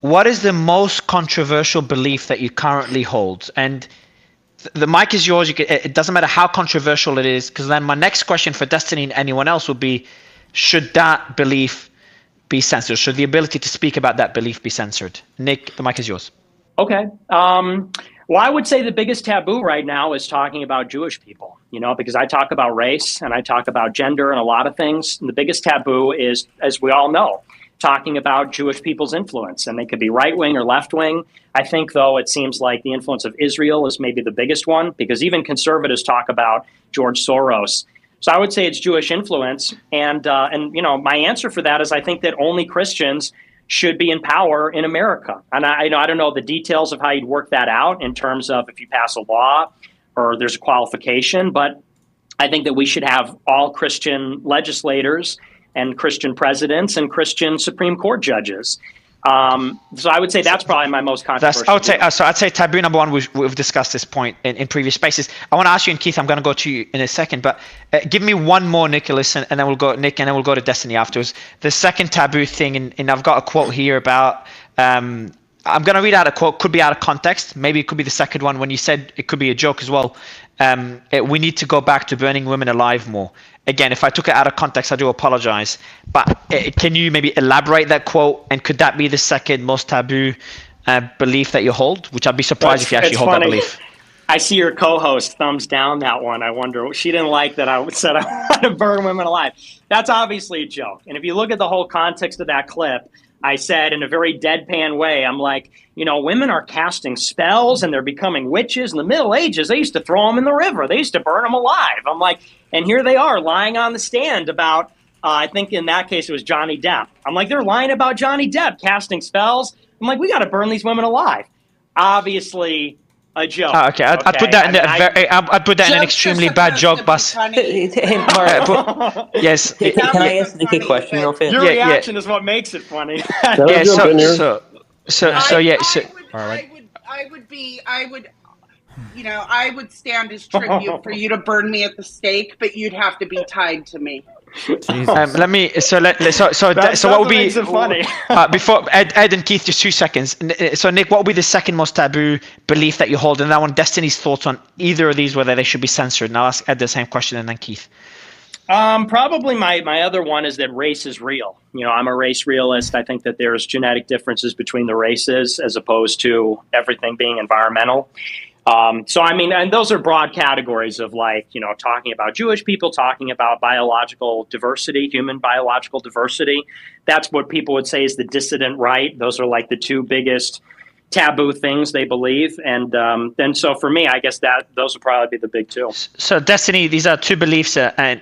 what is the most controversial belief that you currently hold? And the mic is yours. It doesn't matter how controversial it is, because then my next question for Destiny and anyone else would be, should that belief be censored? Should the ability to speak about that belief be censored? Nick, the mic is yours. Okay. Well, I would say the biggest taboo right now is talking about Jewish people, because I talk about race and I talk about gender and a lot of things. And the biggest taboo is, as we all know, talking about Jewish people's influence. And they could be right wing or left wing. I think, though, it seems like the influence of Israel is maybe the biggest one, because even conservatives talk about George Soros. So I would say it's Jewish influence. And my answer for that is I think that only Christians should be in power in America. And I don't know the details of how you'd work that out in terms of if you pass a law or there's a qualification, but I think that we should have all Christian legislators and Christian presidents and Christian Supreme Court judges. So I would say that's probably my most controversial. I'd say taboo number one. We've discussed this point in previous spaces. I want to ask you, and Keith, I'm going to go to you in a second, but give me one more, Nicholas, and then we'll go Nick, and then we'll go to Destiny afterwards. The second taboo thing, and I've got a quote here about. I'm going to read out a quote. Could be out of context. Maybe it could be the second one when you said it could be a joke as well. We need to go back to burning women alive more. Again, if I took it out of context, I do apologize. But can you maybe elaborate that quote? And could that be the second most taboo belief that you hold? Which I'd be surprised if you actually hold that belief. I see your co-host thumbs down that one. I wonder, she didn't like that I said I want to burn women alive. That's obviously a joke. And if you look at the whole context of that clip, I said in a very deadpan way, I'm like, women are casting spells and they're becoming witches. In the Middle Ages, they used to throw them in the river. They used to burn them alive. I'm like, and here they are lying on the stand about, I think in that case it was Johnny Depp. I'm like, they're lying about Johnny Depp casting spells. I'm like, we got to burn these women alive. Obviously a joke. Okay, I'd put that I'd put that in an extremely bad joke, but yes. Can I ask Nick a question real fast? Your reaction is what makes it funny. I would stand as tribute for you to burn me at the stake, but you'd have to be tied to me. What would be funny? Before Ed and Keith, just 2 seconds. So Nick, what would be the second most taboo belief that you hold? And I want Destiny's thoughts on either of these, whether they should be censored. And I'll ask Ed the same question, and then Keith. Probably my other one is that race is real. I'm a race realist. I think that there's genetic differences between the races as opposed to everything being environmental. And those are broad categories of talking about Jewish people, talking about biological diversity, human biological diversity. That's what people would say is the dissident right. Those are like the two biggest taboo things they believe. And then so for me, I guess that those would probably be the big two. So Destiny, these are two beliefs and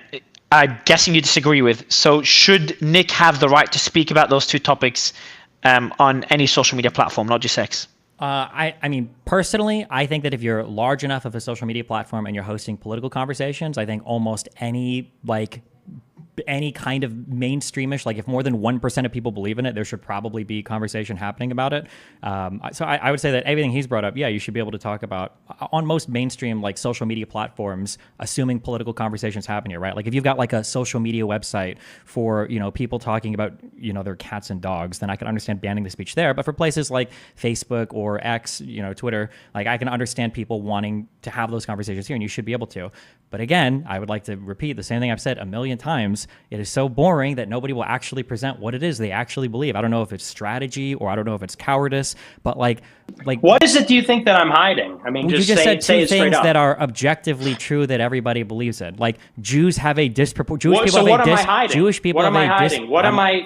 I'm guessing you disagree with. So should Nick have the right to speak about those two topics on any social media platform, not just X? I mean, personally, I think that if you're large enough of a social media platform and you're hosting political conversations, I think almost any kind of mainstreamish, if more than 1% of people believe in it, there should probably be conversation happening about it. So I would say that everything he's brought up, you should be able to talk about on most mainstream social media platforms, assuming political conversations happen here, right? If you've got a social media website for, people talking about, their cats and dogs, then I can understand banning the speech there. But for places like Facebook or X, Twitter, I can understand people wanting to have those conversations here, and you should be able to. But again, I would like to repeat the same thing I've said a million times. It is so boring that nobody will actually present what it is they actually believe. I don't know if it's strategy or I don't know if it's cowardice, but what is it do you think that I'm hiding? I mean, you just said two things that are objectively true that everybody believes in. Jews have a disproportionate. Jewish people have a hiding? Jewish people what have am I hiding? What am I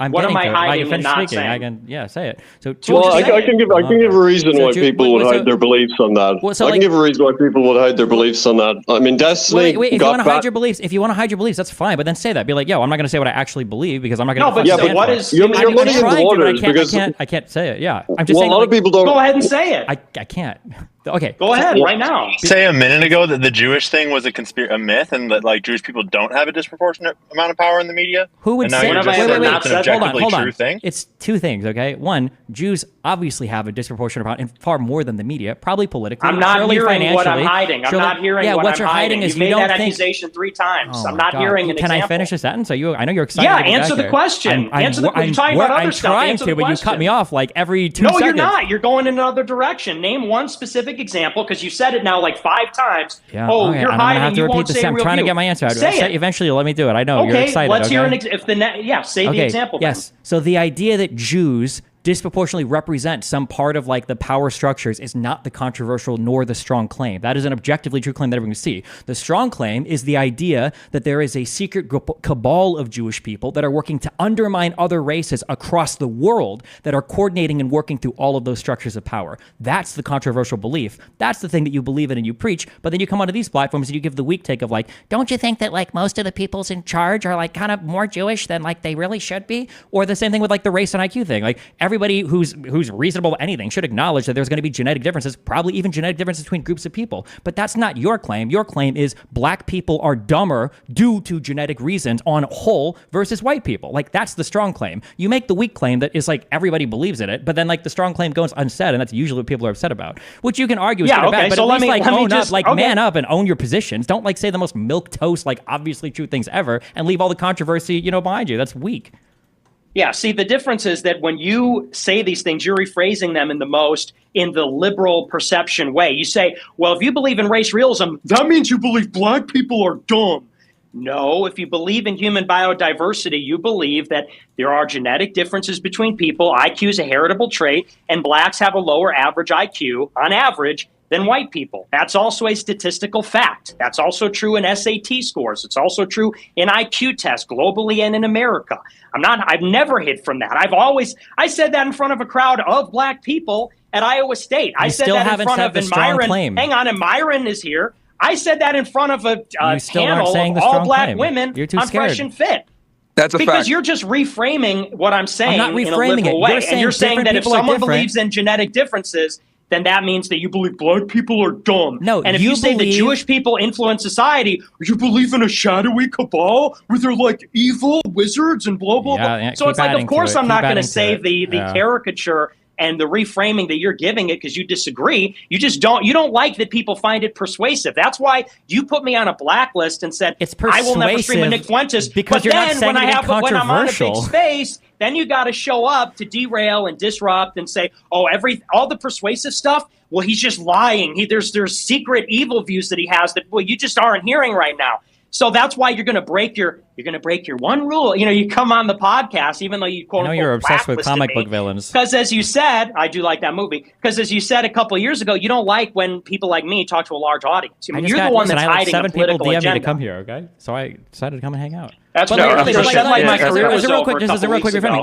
hiding and not saying? I can say it. So I can give a reason why people would hide their beliefs on that. I can give a reason why people would hide their beliefs on that. I mean, Destiny. Wait, if you want to hide your beliefs, that's fine. But then say that. Be like, I'm not going to say what I actually believe because I'm not going to. No, but what is? You're muddying the waters because I can't say it. Yeah, I'm just saying. A lot of people don't. Go ahead and say it. I can't. Okay. Go ahead right now. Say a minute ago that the Jewish thing was a myth, and that like Jewish people don't have a disproportionate amount of power in the media. Who would and now say? you're just Wait, saying it's an objectively hold on. true thing? It's two things. Okay, one, Jews obviously have a disproportionate amount, and far more than the media, probably politically. I'm not surely hearing what I'm financially, hiding. I'm surely- not hearing yeah, what what I'm you're hiding is you made you don't that think. accusation 3 times. Oh I'm my not God. hearing an Can example. I finish a sentence? I know you're excited. Yeah, to get answer back the here. question. Answer the question. You're talking about other stuff. I'm Answer trying the to, but you cut question. me off like every 2 No, seconds. you're not. You're going in another direction. Name one specific example, because you said it now like 5 times. Yeah, oh, okay. you're I'm gonna hiding. have to You repeat won't this. say I'm real trying to view. get my answer out. Say it. Eventually, you'll let me do it. I know you're Okay, excited. let's hear okay? say the example. then. Yes. So the idea that Jews disproportionately represent some part of like the power structures is not the controversial nor the strong claim. That is an objectively true claim that everyone can see. The strong claim is the idea that there is a secret cabal of Jewish people that are working to undermine other races across the world that are coordinating and working through all of those structures of power. That's the controversial belief. That's the thing that you believe in and you preach. But then you come onto these platforms and you give the weak take of like, don't you think that like most of the peoples in charge are like kind of more Jewish than like they really should be? Or the same thing with like the race and IQ thing. Like everybody who's reasonable to anything should acknowledge that there's going to be genetic differences, probably even genetic differences between groups of people. But that's not your claim. Your claim is black people are dumber due to genetic reasons on whole versus white people. Like that's the strong claim. You make the weak claim that is like everybody believes in it, but then like the strong claim goes unsaid, and that's usually what people are upset about. Which you can argue is good or bad, but so at least like own up, like okay. man up and own your positions. Don't like say the most milquetoast, like obviously true things ever, and leave all the controversy, behind you. That's weak. Yeah, see, the difference is that when you say these things, you're rephrasing them in the liberal perception way. You say, well, if you believe in race realism, that means you believe black people are dumb. No, if you believe in human biodiversity, you believe that there are genetic differences between people. IQ is a heritable trait, and blacks have a lower average IQ on average than white people. That's also a statistical fact. That's also true in SAT scores. It's also true in IQ tests globally and in America. I've never hid from that. I said that in front of a crowd of black people at Iowa State. I said that in front of Myron. Hang on, and Myron is here. I said that in front of a panel of all black women on Fresh and Fit. That's a fact. Because you're just reframing what I'm saying. I'm not reframing in a liberal it. way. You're saying that if someone believes in genetic differences, then that means that you believe black people are dumb. No, and if you say that Jewish people influence society, you believe in a shadowy cabal where they're like evil wizards and blah, blah, blah. Yeah, so it's like, of course I'm not going to say the Yeah. caricature and the reframing that you're giving it because you disagree. You don't like that people find it persuasive. That's why you put me on a blacklist and said, It's I will never stream with Nick Fuentes. because but you're not then saying when anything when I'm on a big controversial. space, then you got to show up to derail and disrupt and say, oh, all the persuasive stuff, well, he's just lying. There's secret evil views that he has that, well, you just aren't hearing right now. So that's why you're going to break your one rule. You come on the podcast, even though you quote. I know you're obsessed with blacklisted comic me. book villains. Because as you said, I do like that movie. Because as you said a couple of years ago, you don't like when people like me talk to a large audience. I mean, you're the one that's hiding 7 a political people DM agenda. me to come here. Okay, so I decided to come and hang out. That's but what like, my career was as a real over quick, a just as a couple real quick weeks ago. reframing.